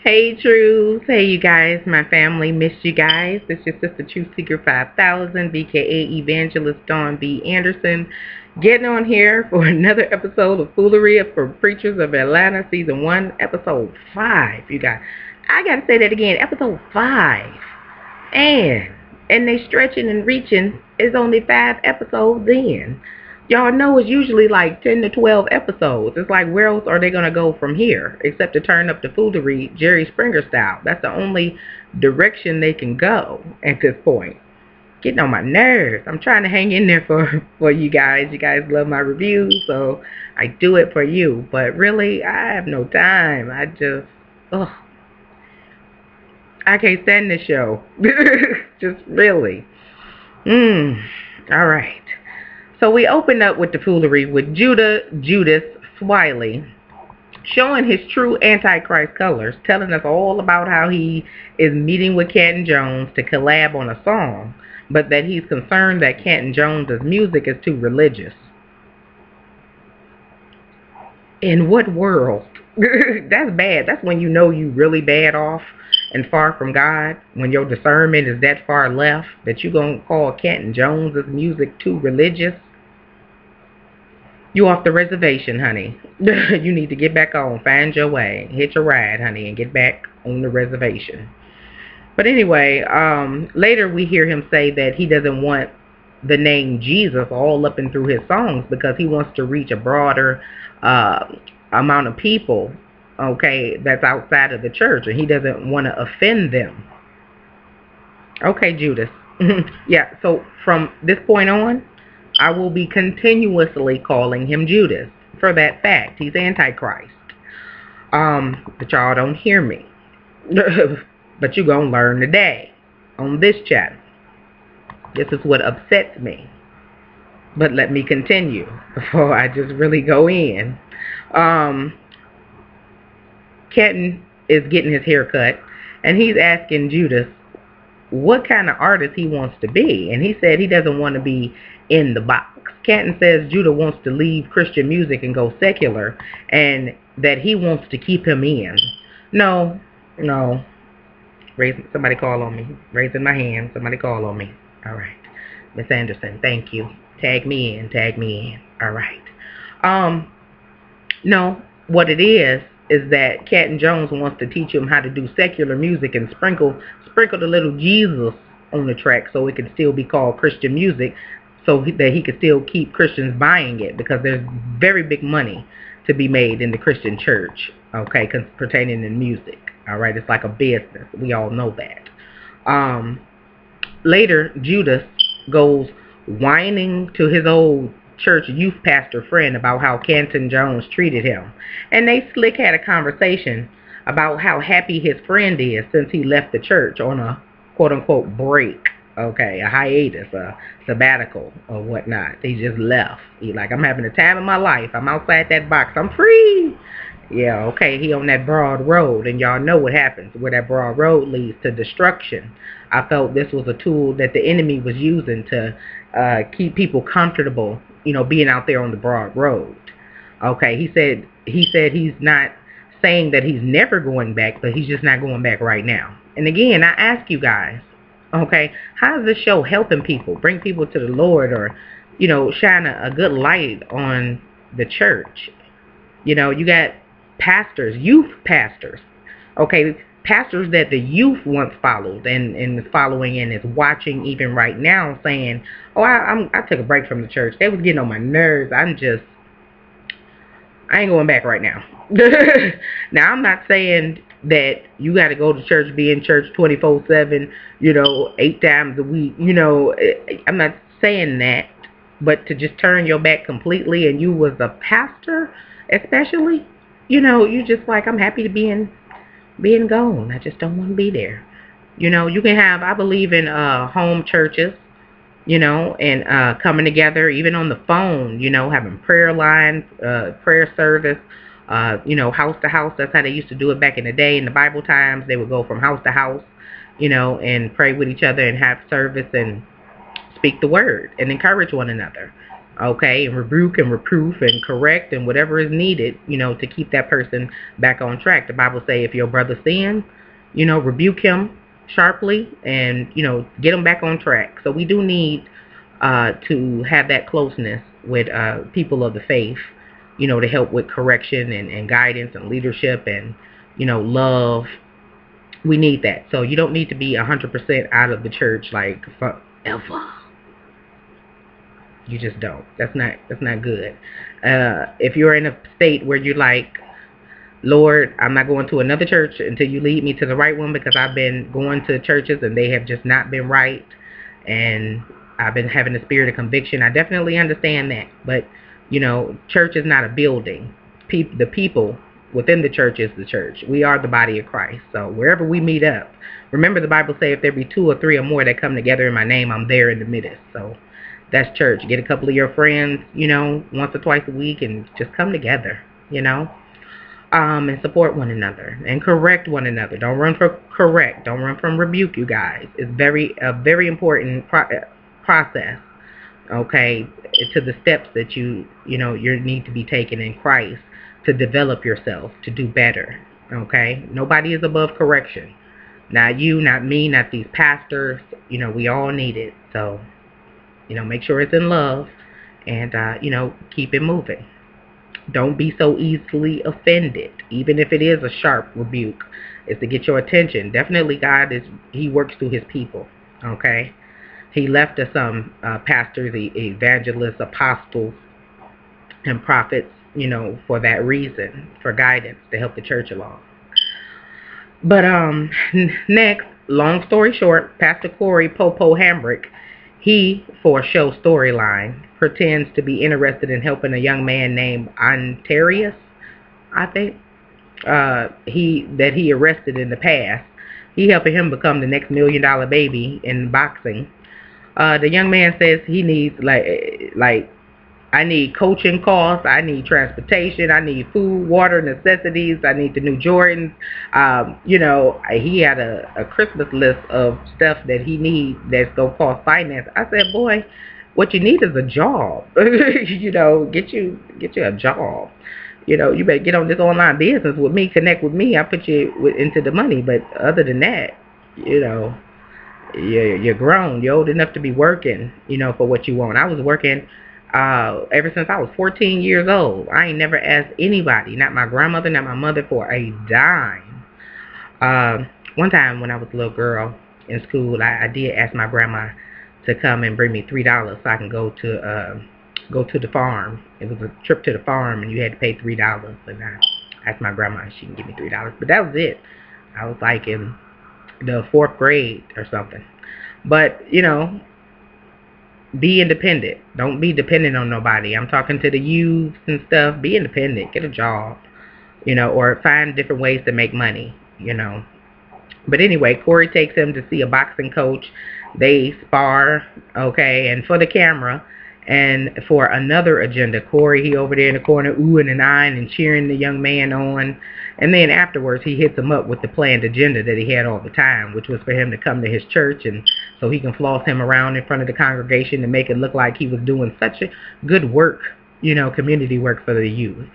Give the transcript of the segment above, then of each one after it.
Hey Truth, hey you guys, my family, missed you guys. It's your sister Truth Seeker 5000, BKA Evangelist Dawn B. Anderson, getting on here for another episode of Foolery for Preachers of Atlanta, Season 1, Episode 5. You guys, I gotta say that again, Episode 5. And they stretching and reaching, is only 5 episodes in. Y'all know it's usually like 10 to 12 episodes. It's like, where else are they going to go from here? Except to turn up the foolery Jerry Springer style. That's the only direction they can go at this point. Getting on my nerves. I'm trying to hang in there for you guys. You guys love my reviews, so I do it for you. But really, I have no time. I can't stand this show. Just really. All right. So we open up with the foolery with Judas Swiley showing his true Antichrist colors, telling us all about how he is meeting with Canton Jones to collab on a song, but that he's concerned that Canton Jones' music is too religious. In what world? That's bad. That's when you know you really bad off and far from God, when your discernment is that far left that you gonna call Canton Jones' music too religious. You off the reservation, honey. You need to get back on, find your way, hit your ride, honey, and get back on the reservation. But anyway, later we hear him say that he doesn't want the name Jesus all up and through his songs because he wants to reach a broader amount of people, okay, that's outside of the church, and he doesn't want to offend them. Okay, Judas. Yeah, so from this point on, I will be continuously calling him Judas for that fact. He's Antichrist. But y'all don't hear me. But you're going to learn today on this channel. This is what upsets me. But let me continue before I just really go in. Kenton is getting his hair cut, and he's asking Judas what kind of artist he wants to be. And he said he doesn't want to be in the box. Canton says Judah wants to leave Christian music and go secular, and that he wants to keep him in. No. Somebody call on me. Raising my hand. Somebody call on me. All right. Miss Anderson, thank you. Tag me in. All right. No, what it is that Canton Jones wants to teach him how to do secular music and sprinkle the little Jesus on the track so it can still be called Christian music, so that he could still keep Christians buying it, because there's very big money to be made in the Christian church, okay, pertaining to music. All right, it's like a business. We all know that. Later, Judas goes whining to his old church youth pastor friend about how Canton Jones treated him. And they slick had a conversation about how happy his friend is since he left the church on a quote-unquote break, okay, a hiatus, a sabbatical or whatnot. He just left. He like, I'm having the time of my life. I'm outside that box. I'm free. Yeah, okay, he on that broad road, and y'all know what happens. Where that broad road leads to destruction. I felt this was a tool that the enemy was using to keep people comfortable, you know, being out there on the broad road. Okay, he said he's not saying that he's never going back, but he's just not going back right now. And again, I ask you guys, okay, how is this show helping people, bring people to the Lord, or, you know, shine a good light on the church? You know, you got pastors, youth pastors, okay, pastors that the youth once followed and is following and is watching even right now, saying, oh, I took a break from the church. They was getting on my nerves. I ain't going back right now. Now, I'm not saying that you got to go to church, be in church 24/7, you know, 8 times a week. You know, I'm not saying that, but to just turn your back completely, and you was a pastor especially, you know, you just like, I'm happy to being gone. I just don't want to be there. You know, you can have, I believe in home churches, you know, and coming together, even on the phone, you know, having prayer lines, prayer service, you know, house to house. That's how they used to do it back in the day. In the Bible times, they would go from house to house, you know, and pray with each other and have service and speak the word and encourage one another. okay, and rebuke and reproof and correct and whatever is needed, to keep that person back on track. The Bible say if your brother sins, rebuke him sharply and, get him back on track. So we do need to have that closeness with people of the faith, to help with correction and guidance and leadership and, love. We need that. So you don't need to be 100% out of the church like forever. You just don't. That's not good. If you're in a state where you're like, Lord, I'm not going to another church until you lead me to the right one, because I've been going to churches and they have just not been right, and I've been having a spirit of conviction. I definitely understand that. But, church is not a building. The people within the church is the church. We are the body of Christ. So wherever we meet up, remember the Bible says if there be 2 or 3 or more that come together in my name, I'm there in the midst. So that's church. Get a couple of your friends, once or twice a week and just come together, and support one another and correct one another. Don't run from correct. Don't run from rebuke, you guys. It's a very important process, okay, to the steps that you need to be taken in Christ to develop yourself, to do better, okay? Nobody is above correction. Not you, not me, not these pastors. We all need it. So, make sure it's in love and, keep it moving. Don't be so easily offended, even if it is a sharp rebuke. It's to get your attention. Definitely God he works through his people, okay? He left us some pastors, evangelists, apostles, and prophets, for that reason, for guidance, to help the church along. But next, long story short, Pastor Corey Popo Hambrick, he, for a show storyline, pretends to be interested in helping a young man named Ontarius, I think, he arrested in the past. He helping him become the next $1 million baby in boxing. The young man says he needs like I need coaching costs, I need transportation, I need food, water, necessities, I need the new Jordans. He had a Christmas list of stuff that he needs that's going to cost finance. I said, boy, what you need is a job. Get you a job. You better get on this online business with me, connect with me. I put you into the money. But other than that, you're grown. You're old enough to be working, for what you want. I was working ever since I was 14 years old. I ain't never asked anybody, not my grandmother, not my mother, for a dime. One time when I was a little girl in school, I did ask my grandma to come and bring me $3 so I can go to the farm. It was a trip to the farm, and you had to pay $3. And I asked my grandma if she can give me $3. But that was it. I was like in the 4th grade or something. But, be independent. Don't be dependent on nobody. I'm talking to the youth and stuff. Be independent. Get a job, or find different ways to make money, But anyway, Corey takes him to see a boxing coach. They spar, okay, and for the camera. And for another agenda, Corey, he over there in the corner, oohing and eyeing and cheering the young man on. And then afterwards, he hits him up with the planned agenda that he had all the time, which was for him to come to his church, and so he can floss him around in front of the congregation and make it look like he was doing such a good work, community work for the youth.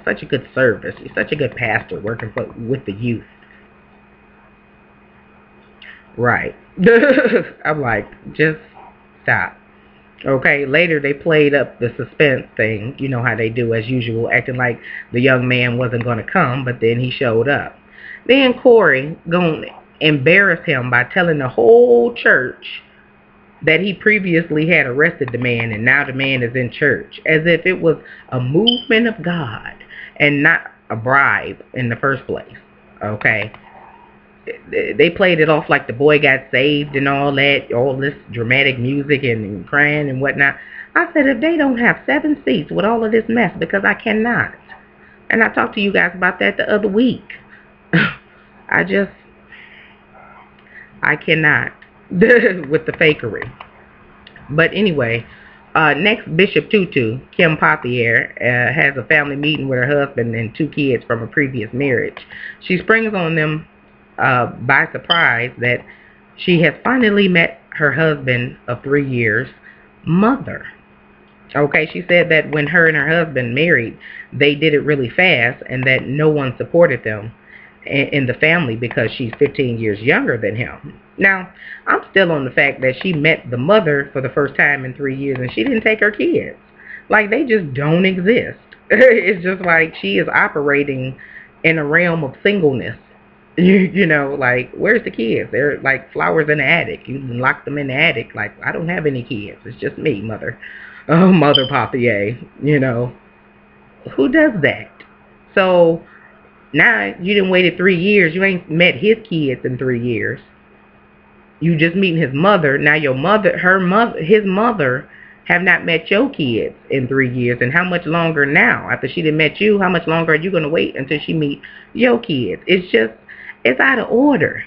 Such a good service. He's such a good pastor working with the youth. Right. I'm like, just stop. Okay, later they played up the suspense thing, how they do as usual, acting like the young man wasn't going to come, but then he showed up. Then Corey going to embarrass him by telling the whole church that he previously had arrested the man, and now the man is in church, as if it was a movement of God and not a bribe in the first place. Okay. They played it off like the boy got saved and all that, all this dramatic music and crying and whatnot. I said, if they don't have 7 seats with all of this mess, because I cannot. And I talked to you guys about that the other week. I cannot with the fakery. But anyway, next, Bishop Tutu, Kim Pothier, has a family meeting with her husband and 2 kids from a previous marriage. She springs on them by surprise that she has finally met her husband of 3 years' mother. Okay, she said that when her and her husband married, they did it really fast and that no one supported them in the family because she's 15 years younger than him. Now, I'm still on the fact that she met the mother for the first time in 3 years and she didn't take her kids. Like, they just don't exist. It's just like she is operating in a realm of singleness. You know, like, where's the kids? They're like flowers in the attic. You lock them in the attic. Like, I don't have any kids. It's just me, mother. Oh, Mother Papier. You know, who does that? So now you didn't waited 3 years. You ain't met his kids in 3 years. You just meeting his mother. Now your mother, her mother, his mother have not met your kids in 3 years. And how much longer now? After she didn't met you, how much longer are you going to wait until she meet your kids? It's just, it's out of order.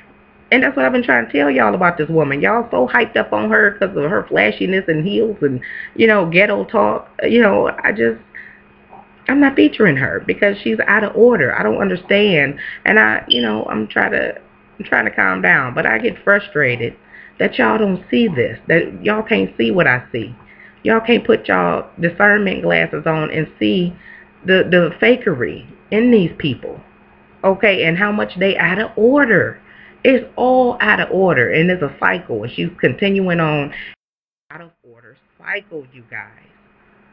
And that's what I've been trying to tell y'all about this woman. Y'all so hyped up on her because of her flashiness and heels and, you know, ghetto talk. You know, I'm not featuring her because she's out of order. I don't understand. And I'm trying to calm down, but I get frustrated that y'all don't see this, that y'all can't see what I see. Y'all can't put y'all discernment glasses on and see the fakery in these people. Okay, and how much they out of order. It's all out of order, and it's a cycle, and she's continuing on out of order cycle, you guys.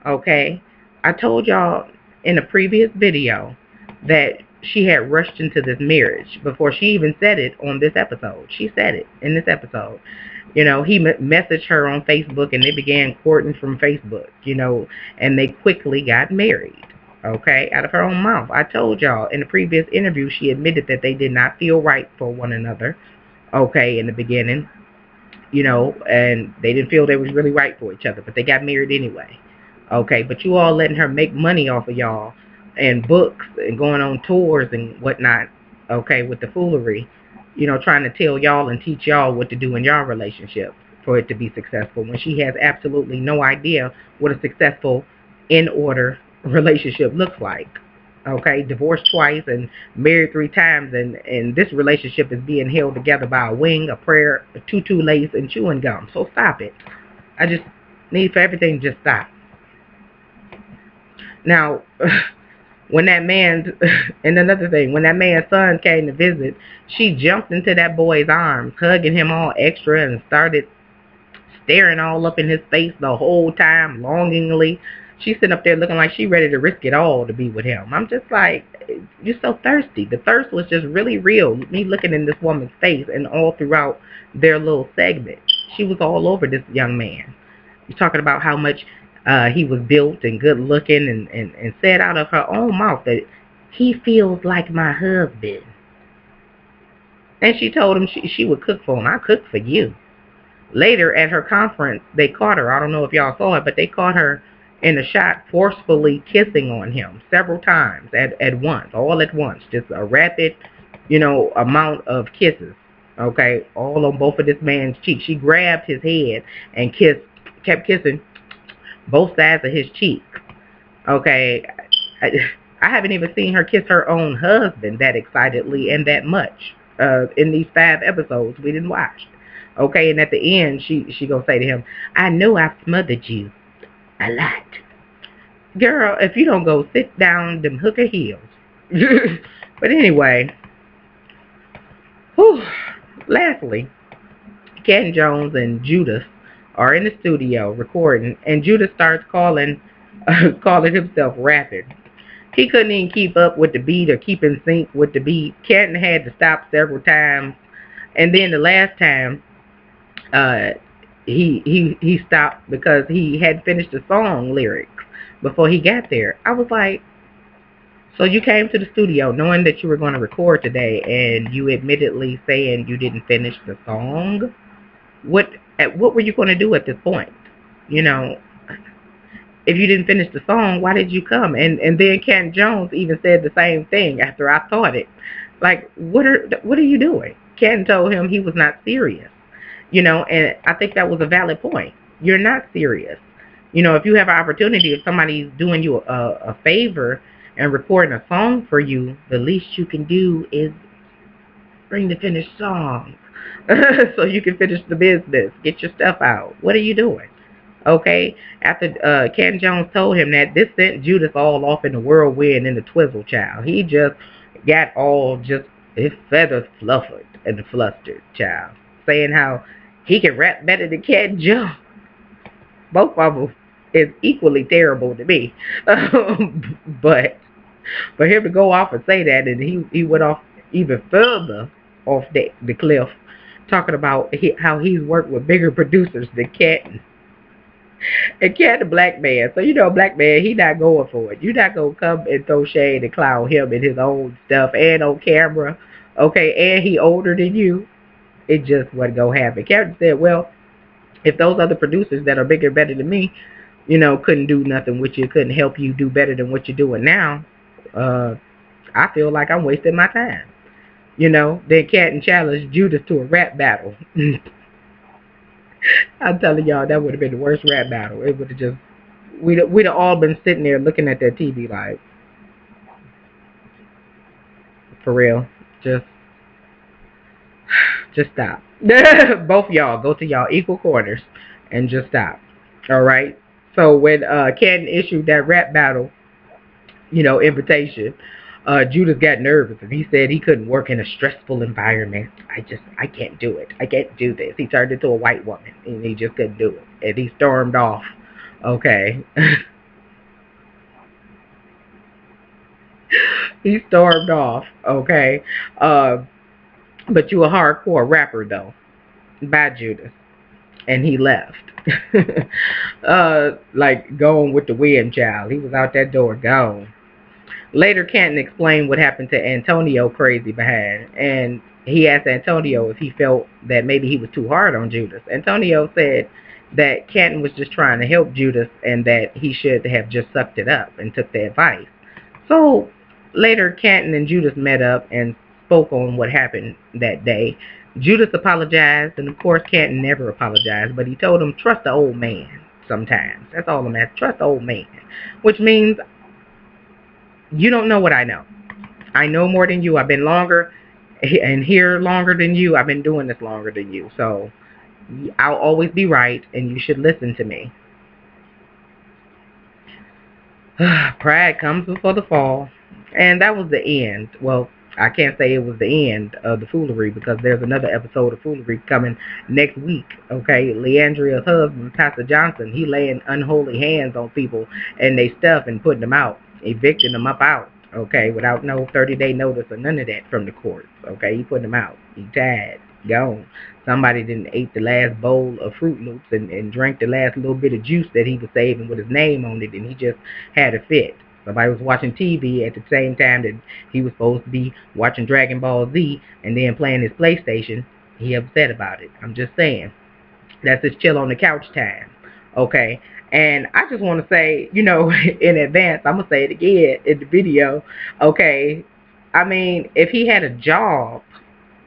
Okay, I told y'all in a previous video that she had rushed into this marriage before she even said it on this episode. She said it in this episode. You know, he messaged her on Facebook, and they began courting from Facebook, you know, and they quickly got married. Okay, out of her own mouth. I told y'all in the previous interview, she admitted that they did not feel right for one another, okay, in the beginning, you know, and they didn't feel they was really right for each other, but they got married anyway, okay, but you all letting her make money off of y'all and books and going on tours and whatnot, okay, with the foolery, you know, trying to tell y'all and teach y'all what to do in y'all relationship for it to be successful when she has absolutely no idea what a successful, in order relationship looks like. Okay, divorced twice and married 3 times, and this relationship is being held together by a wing, a prayer, a tutu lace, and chewing gum. So stop it. I just need for everything to just stop. Now, when that man, and another thing, when that man's son came to visit, she jumped into that boy's arms, hugging him all extra, and started staring all up in his face the whole time, longingly. She's sitting up there looking like she ready to risk it all to be with him. I'm just like, you're so thirsty. The thirst was just really real. Me looking in this woman's face and all throughout their little segment. She was all over this young man. You're talking about how much he was built and good looking, and said out of her own mouth that he feels like my husband. And she told him she would cook for him. I cook for you. Later at her conference, they caught her. I don't know if y'all saw it, but they caught her in a shot forcefully kissing on him several times at once, all at once. Just a rapid, you know, amount of kisses. Okay, all on both of this man's cheeks. She grabbed his head and kept kissing both sides of his cheek. Okay, I haven't even seen her kiss her own husband that excitedly and that much in these 5 episodes we didn't watch. Okay, and at the end, she gonna say to him, I know I've smothered you a lot. Girl, if you don't go sit down them hooker heels. But anyway, whew, lastly, Ken Jones and Judas are in the studio recording, and Judas starts calling himself rapping. He couldn't even keep up with the beat or keep in sync with the beat. Ken had to stop several times, and then the last time, he stopped because he had finished the song lyrics before he got there. I was like, so you came to the studio knowing that you were going to record today, and you admittedly saying you didn't finish the song? What were you going to do at this point? You know, if you didn't finish the song, why did you come? And then Ken Jones even said the same thing after I thought it. Like, what are you doing? Ken told him he was not serious. You know, and I think that was a valid point. You're not serious. You know, if you have an opportunity, if somebody's doing you a favor and recording a song for you, the least you can do is bring the finished song so you can finish the business. Get your stuff out. What are you doing? Okay, after Cat Jones told him that, this sent Judas all off in the whirlwind in the twizzle, child. He just got all just his feathers fluffered and flustered, child, saying how he can rap better than Cat Jones. Both of them is equally terrible to me. But for him to go off and say that, and he went off even further off the cliff, talking about how he's worked with bigger producers than Cat. And Cat, the black man, so you know, black man, he not going for it. You not gonna come and throw shade and clown him and his own stuff and on camera, okay? And he older than you. It just wasn't gonna happen. Cat said, well, if those other producers that are bigger and better than me, you know, couldn't do nothing with you, couldn't help you do better than what you're doing now, I feel like I'm wasting my time. You know, then Cat and challenged Judas to a rap battle. I'm telling y'all, that would have been the worst rap battle. It would have just, we'd have all been sitting there looking at that TV like, for real, just stop. Both y'all go to y'all equal quarters and just stop. All right. So when Cat issued that rap battle, you know, invitation, Judas got nervous and he said he couldn't work in a stressful environment. I can't do it. I can't do this. He turned into a white woman and he just couldn't do it. And he stormed off. Okay. He stormed off. Okay. But you a hardcore rapper though. Bye, Judas. And he left. Like going with the wind, child. He was out that door gone. Later, Canton explained what happened to Antonio crazy behind, and he asked Antonio if he felt that maybe he was too hard on Judas. Antonio said that Canton was just trying to help Judas and that he should have just sucked it up and took the advice. So later, Canton and Judas met up and spoke on what happened that day. Judas apologized, and of course Canton never apologized, but he told him, trust the old man sometimes. That's all I'm asking. Trust the old man. Which means you don't know what I know. I know more than you. I've been longer and here longer than you. I've been doing this longer than you. So I'll always be right, and you should listen to me. Pride comes before the fall. And that was the end. Well, I can't say it was the end of the foolery because there's another episode of foolery coming next week. Okay, Leandria's husband, Pastor Johnson, he laying unholy hands on people and they stuff and putting them out, evicting them up out. Okay, without no 30-day notice or none of that from the courts. Okay, he putting them out. He died, gone. Somebody didn't ate the last bowl of Fruit Loops and drank the last little bit of juice that he was saving with his name on it, and he just had a fit. Somebody was watching TV at the same time that he was supposed to be watching Dragon Ball Z and then playing his PlayStation. He upset about it. I'm just saying. That's his chill on the couch time. Okay? And I just want to say, you know, in advance, I'm going to say it again in the video. Okay? I mean, if he had a job,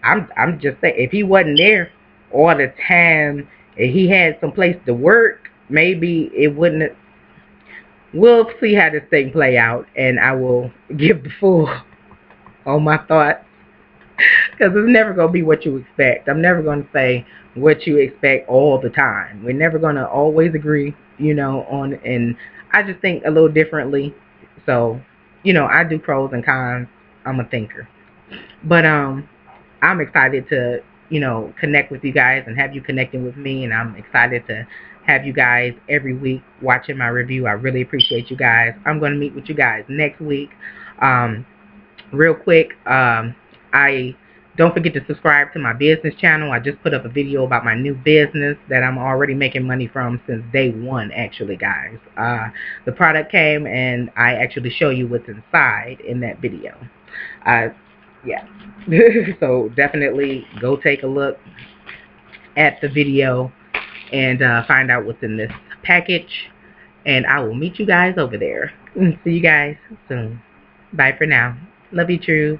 I'm just saying, if he wasn't there all the time, if he had some place to work, maybe it wouldn't have. We'll see how this thing play out, and I will give the full on my thoughts, because it's never going to be what you expect. I'm never going to say what you expect all the time. We're never going to always agree, you know, on, and I just think a little differently. So, you know, I do pros and cons. I'm a thinker. But I'm excited to, you know, connect with you guys and have you connecting with me, and I'm excited to have you guys every week watching my review. I really appreciate you guys. I'm going to meet with you guys next week. Real quick, I don't forget to subscribe to my business channel. I just put up a video about my new business that I'm already making money from since day one, actually, guys. The product came, and I actually show you what's inside in that video. Yeah. So definitely go take a look at the video and find out what's in this package, and I will meet you guys over there. See you guys soon. Bye for now. Love you, true.